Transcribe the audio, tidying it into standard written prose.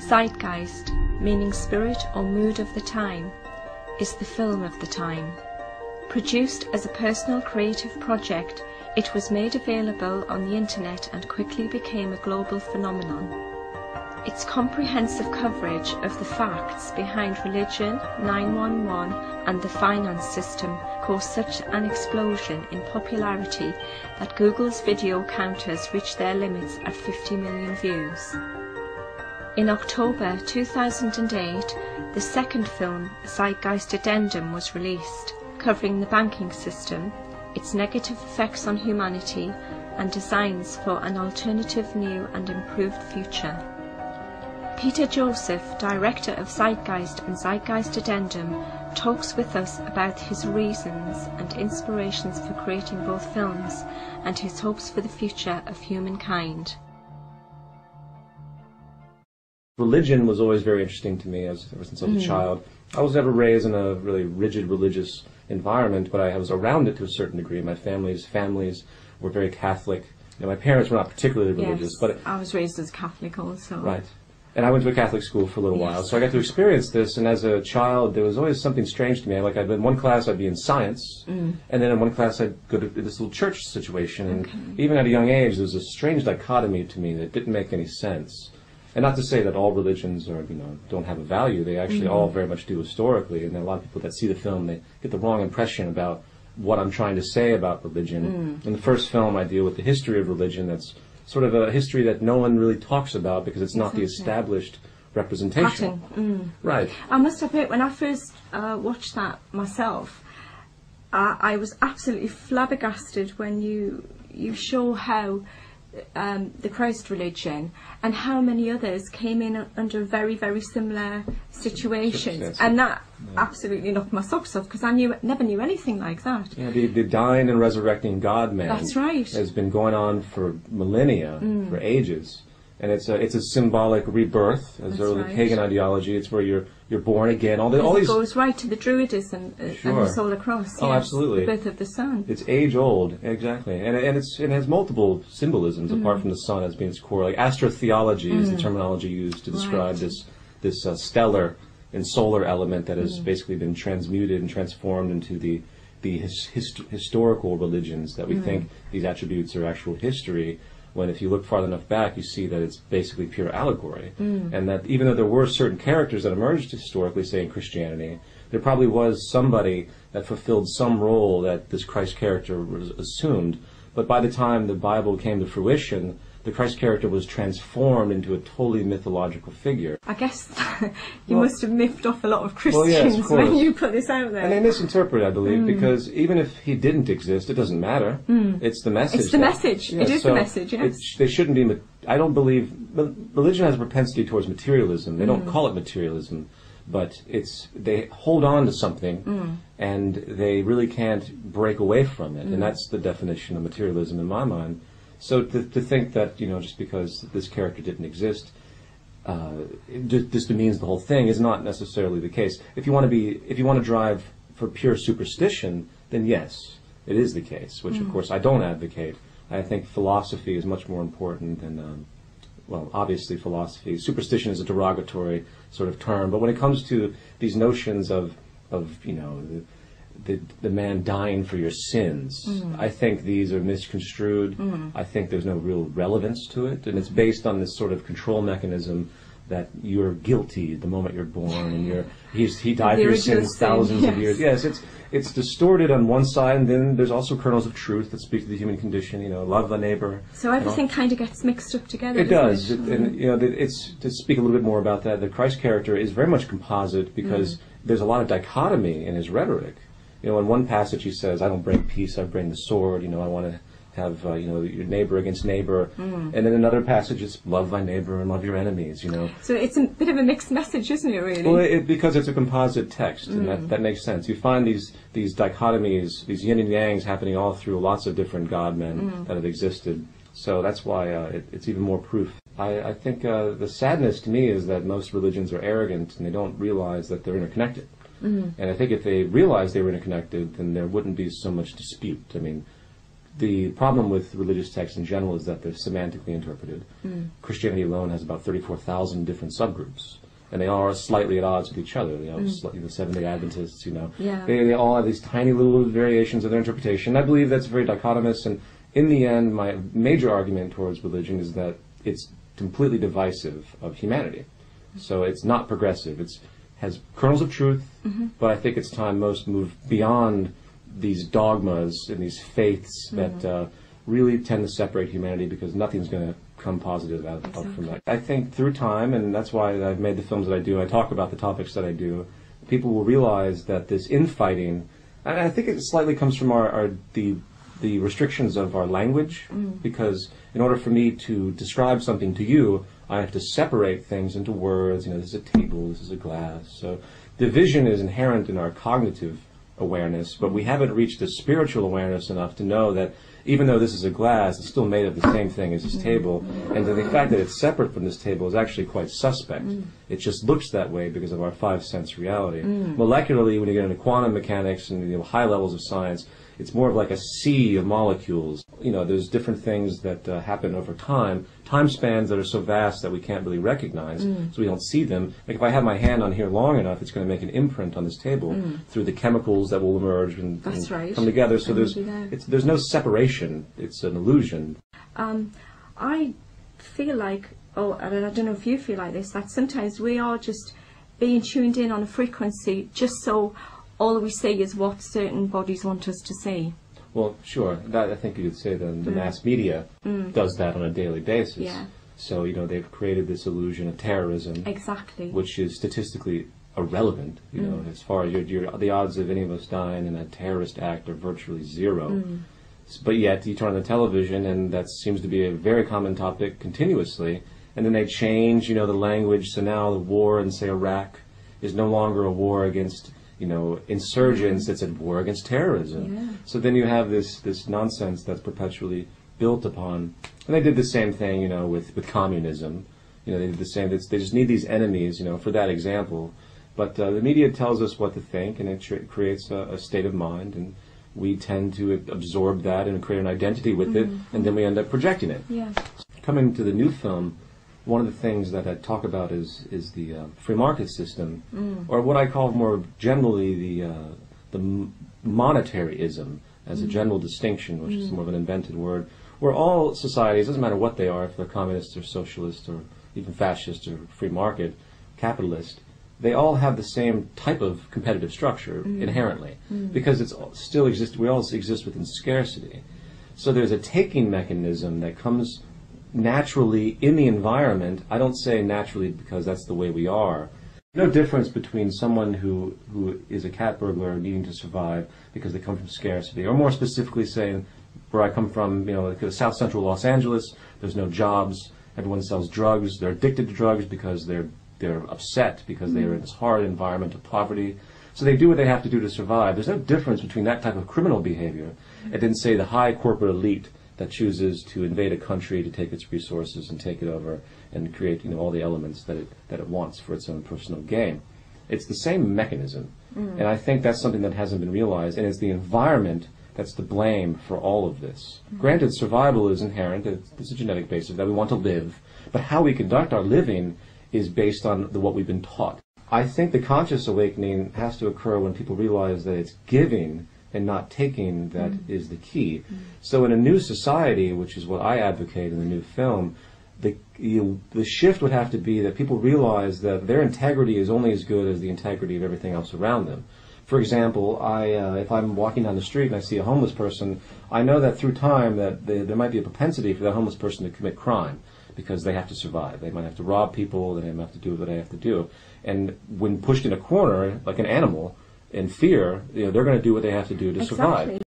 Zeitgeist, meaning spirit or mood of the time, is the film of the time. Produced as a personal creative project, it was made available on the internet and quickly became a global phenomenon. Its comprehensive coverage of the facts behind religion, 911 and the finance system caused such an explosion in popularity that Google's video counters reached their limits at 50 million views. In October 2008, the second film, Zeitgeist Addendum, was released, covering the banking system, its negative effects on humanity, and designs for an alternative, new and improved future. Peter Joseph, director of Zeitgeist and Zeitgeist Addendum, talks with us about his reasons and inspirations for creating both films and his hopes for the future of humankind. Religion was always very interesting to me ever since I was a child. I was never raised in a really rigid religious environment, but I was around it to a certain degree. My families were very Catholic. You know, my parents were not particularly religious, but I was raised as Catholic also. Right. And I went to a Catholic school for a little while, so I got to experience this, and as a child, there was always something strange to me. Like, in one class, I'd be in science, and then in one class, I'd go to this little church situation, and even at a young age, there was a strange dichotomy to me that didn't make any sense. And not to say that all religions are, don't have a value. They actually all very much do historically, and there are a lot of people that see the film, they get the wrong impression about what I'm trying to say about religion. In the first film, I deal with the history of religion. That's sort of a history that no one really talks about because it's not the established representation. Right. I must admit, when I first watched that myself, I was absolutely flabbergasted when you show how the Christ religion and how many others came in under very, very similar situations, and that absolutely knocked my socks off because I never knew anything like that. Yeah, the dying and resurrecting God-man. That's right. Has been going on for millennia, for ages, and it's a symbolic rebirth, as early pagan ideology. It's where you're born again. All these goes right to the Druidism and the Solar Cross. Oh, absolutely. The birth of the sun. It's age old, exactly, and it has multiple symbolisms apart from the sun as being its core. Like astrotheology is the terminology used to describe this stellar and solar element that has basically been transmuted and transformed into the historical religions that we think these attributes are actual history. When if you look far enough back, you see that it's basically pure allegory. And that even though there were certain characters that emerged historically, say in Christianity, there probably was somebody that fulfilled some role that this Christ character was assumed. But by the time the Bible came to fruition, the Christ character was transformed into a totally mythological figure. I guess you must have miffed off a lot of Christians when you put this out there. And they misinterpret, I believe, because even if he didn't exist, it doesn't matter. It's the message. It's the message. Yeah, it is the message, yes. They shouldn't be... I don't believe... Religion has a propensity towards materialism. They don't call it materialism, but they hold on to something, and they really can't break away from it. And that's the definition of materialism in my mind. So to think that, just because this character didn't exist, just demeans the whole thing is not necessarily the case. If you want to drive for pure superstition, then yes, it is the case, which of course I don't advocate. I think philosophy is much more important than, obviously philosophy. Superstition is a derogatory sort of term, but when it comes to these notions of the man dying for your sins, I think these are misconstrued. I think there's no real relevance to it, and it's based on this sort of control mechanism that you're guilty the moment you're born, and he died for your sins thousands of years. Yes, it's distorted on one side, and then there's also kernels of truth that speak to the human condition. Love thy neighbor. So everything kind of gets mixed up together. It does, and it's to speak a little bit more about that. The Christ character is very much composite because there's a lot of dichotomy in his rhetoric. In one passage he says, I don't bring peace, I bring the sword. I want to have, your neighbor against neighbor. And then another passage is love thy neighbor and love your enemies, So it's a bit of a mixed message, isn't it, really? Well, because it's a composite text, and that makes sense. You find these dichotomies, these yin and yangs happening all through lots of different God-men that have existed. So that's why it's even more proof. I think the sadness to me is that most religions are arrogant and they don't realize that they're interconnected. And I think if they realized they were interconnected, then there wouldn't be so much dispute. I mean, the problem with religious texts in general is that they're semantically interpreted. Christianity alone has about 34,000 different subgroups, and they all are slightly at odds with each other. You know, the Seventh-day Adventists, you know, they all have these tiny little variations of their interpretation. I believe that's very dichotomous, and in the end, my major argument towards religion is that it's completely divisive of humanity. So it's not progressive. It has kernels of truth, but I think it's time most move beyond these dogmas and these faiths that really tend to separate humanity, because nothing's going to come positive out from that. I think through time, and that's why I've made the films that I do, I talk about the topics that I do, people will realize that this infighting, and I think it slightly comes from the restrictions of our language, because in order for me to describe something to you, I have to separate things into words. You know, this is a table, this is a glass. So division is inherent in our cognitive awareness, but we haven't reached the spiritual awareness enough to know that even though this is a glass, it's still made of the same thing as this table, and the fact that it's separate from this table is actually quite suspect. It just looks that way because of our five-sense reality. Molecularly, when you get into quantum mechanics and high levels of science, it's more of like a sea of molecules. You know, there's different things that happen over time spans that are so vast that we can't really recognize, so we don't see them. Like if I have my hand on here long enough, it's going to make an imprint on this table through the chemicals that will emerge and come together. So there's no separation. It's an illusion. I feel like, I don't know if you feel like this, that sometimes we are just being tuned in on a frequency just so all we see is what certain bodies want us to see. Well, sure. I think you could say that the mass media does that on a daily basis. Yeah. So, you know, they've created this illusion of terrorism. Exactly. Which is statistically irrelevant. You know, as far as the odds of any of us dying in a terrorist act are virtually zero. But yet, you turn on the television, and that seems to be a very common topic continuously. And then they change, you know, the language. So now the war in, say, Iraq is no longer a war against, you know, insurgents, it's a war against terrorism. So then you have this nonsense that's perpetually built upon. And they did the same thing, you know, with communism. You know, they did the same. They just need these enemies, you know, for that example. But the media tells us what to think, and it creates a state of mind, and we tend to absorb that and create an identity with it, and then we end up projecting it. Coming to the new film, one of the things that I talk about is the free market system, or what I call more generally the monetaryism as a general distinction, which is more of an invented word, where all societies, doesn't matter what they are, if they're communist or socialist or even fascist or free market, capitalist, they all have the same type of competitive structure inherently, because it's still exists. We all exist within scarcity. So there's a taking mechanism that comes naturally in the environment. I don't say naturally because that's the way we are. No difference between someone who is a cat burglar needing to survive because they come from scarcity, or more specifically saying, where I come from, you know, like South Central Los Angeles, there's no jobs, everyone sells drugs, they're addicted to drugs because they're upset because they are in this hard environment of poverty. So they do what they have to do to survive. There's no difference between that type of criminal behavior and then, say, the high corporate elite that chooses to invade a country to take its resources and take it over and create, you know, all the elements that it wants for its own personal gain. It's the same mechanism, and I think that's something that hasn't been realized, and it's the environment that's to blame for all of this. Granted, survival is inherent, it's a genetic basis that we want to live, but how we conduct our living is based on what we've been taught. I think the conscious awakening has to occur when people realize that it's giving and not taking that is the key. So in a new society, which is what I advocate in the new film, the shift would have to be that people realize that their integrity is only as good as the integrity of everything else around them. For example, if I'm walking down the street and I see a homeless person, I know that through time that there might be a propensity for that homeless person to commit crime because they have to survive. They might have to rob people, they might have to do what they have to do. And when pushed in a corner, like an animal, in fear, you know, they're going to do what they have to do to survive.